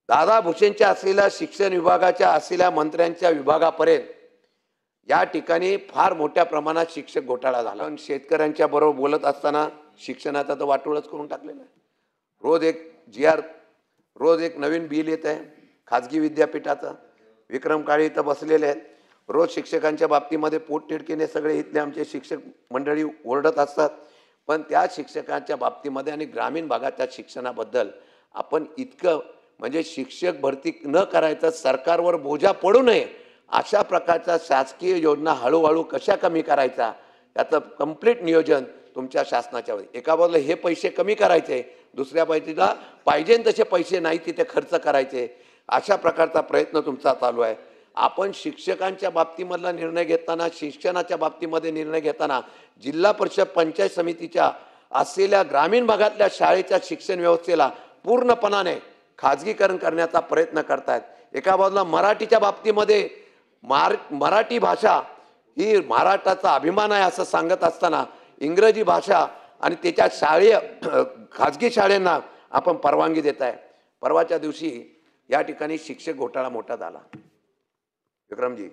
दादा भुसेंच्या असलेल्या शिक्षण विभागाच्या असलेल्या मंत्र्यांच्या विभागापर्यंत या ठिकाणी फार मोठ्या प्रमाणात शिक्षक घोटाळा झाला। पण शेतकऱ्यांच्या बरोबर बोलत असताना शिक्षणाचा तर वाटोळच करून टाकलेला आहे। रोज एक नवीन बिल येत आहे खाजगी विद्यापीठाचं। विक्रम काळे इथं बसलेले आहेत। रोज शिक्षकांच्या बाबतीमध्ये पोटतिडकीने सगळे इथले आमचे शिक्षक मंडळी ओरडत असतात, पण त्या शिक्षकांच्या बाबतीमध्ये आणि ग्रामीण भागाच्या शिक्षणाबद्दल आपण इतकं म्हणजे शिक्षक भरती न करायचं, सरकारवर बोजा पडू नये अशा प्रकारच्या शासकीय योजना हळूहळू कशा कमी करायचा याचं कंप्लीट नियोजन तुमच्या शासनाच्या एका बाजूला हे पैसे कमी करायचे, दुसऱ्या बाजूला पाहिजे तसे पैसे नाही तिथे खर्च करायचे, अशा प्रकारचा प्रयत्न तुमचा चालू आहे। आपण शिक्षकांच्या बाबतीमधला निर्णय घेताना, शिक्षणाच्या बाबतीमध्ये निर्णय घेताना जिल्हा परिषद पंचायत समितीच्या असलेल्या ग्रामीण भागातल्या शाळेच्या शिक्षण व्यवस्थेला पूर्णपणाने खाजगीकरण करण्याचा प्रयत्न करतायत। एका बाजूला मराठीच्या बाबतीमध्ये मराठी भाषा ही महाराष्ट्राचा अभिमान आहे असं सांगत असताना इंग्रजी भाषा आणि त्याच्या शाळेय खाजगी शाळांना आपण परवानगी देत आहे। परवाच्या दिवशी या ठिकाणी शिक्षक घोटाळा मोठा झाला विक्रमजी,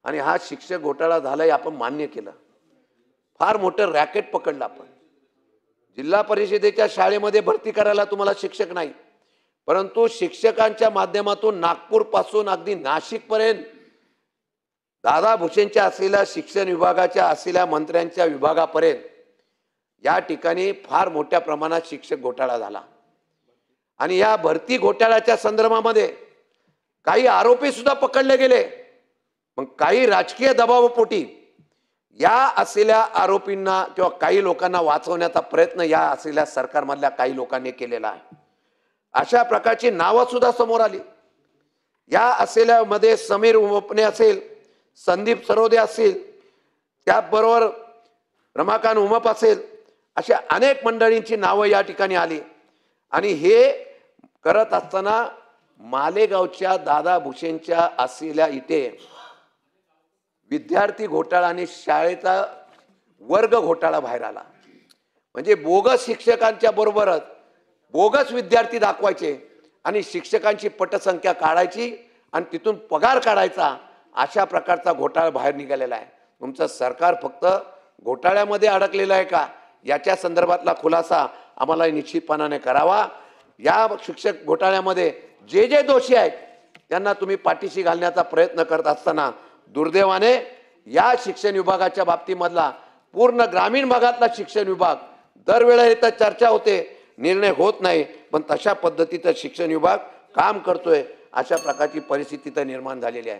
आणि हा शिक्षक घोटाळा झालाय आपण मान्य केलं। फार मोठं रॅकेट पकडलं आपण। जिल्हा परिषदेच्या शाळेमध्ये भरती करायला तुम्हाला शिक्षक नाही, परंतु शिक्षकांच्या माध्यमातून नागपूर पासून अगदी नाशिक पर्यंत दादा भुसेंच्या असलेल्या शिक्षण विभागाच्या असलेल्या मंत्र्यांच्या विभागापर्यंत या ठिकाणी फार मोठ्या प्रमाणात शिक्षक घोटाळा झाला। आणि या भरती घोटाळ्याच्या संदर्भामध्ये काही आरोपी सुद्धा पकडले गेले, पण काही राजकीय दबावापोटी या असलेल्या आरोपींना किंवा काही लोकांना वाचवण्याचा प्रयत्न या असलेल्या सरकारमधल्या काही लोकांनी केलेला आहे। अशा प्रकारची नावं सुद्धा समोर आली। या असलेल्या मध्ये समीर उमपणे असेल, संदीप सरोदे असेल, त्याबरोबर रमाकांत उमप असेल, अशा अनेक मंडळींची नावं या ठिकाणी आली। आणि हे करत असताना मालेगावच्या दादा भुसेंच्या असलेल्या इथे विद्यार्थी घोटाळा आणि शाळेचा वर्ग घोटाळा बाहेर आला। म्हणजे बोगस शिक्षकांच्या बरोबरच बोगस विद्यार्थी दाखवायचे आणि शिक्षकांची पटसंख्या काढायची आणि तिथून पगार काढायचा, अशा प्रकारचा घोटाळा बाहेर निघालेला आहे। तुमचं सरकार फक्त घोटाळ्यामध्ये अडकलेलं आहे का याच्या संदर्भातला खुलासा आम्हाला निश्चितपणाने करावा। या शिक्षक घोटाळ्यामध्ये जे दोषी आहेत त्यांना तुम्ही पाठीशी घालण्याचा प्रयत्न करत असताना दुर्दैवाने या शिक्षण विभागाच्या बाबतीमधला पूर्ण ग्रामीण भागातला शिक्षण विभाग दरवेळेला इथं चर्चा होते, निर्णय होत नाही, पण तशा पद्धतीचं शिक्षण विभाग काम करतोय, अशा प्रकारची परिस्थिती तर निर्माण झालेली आहे।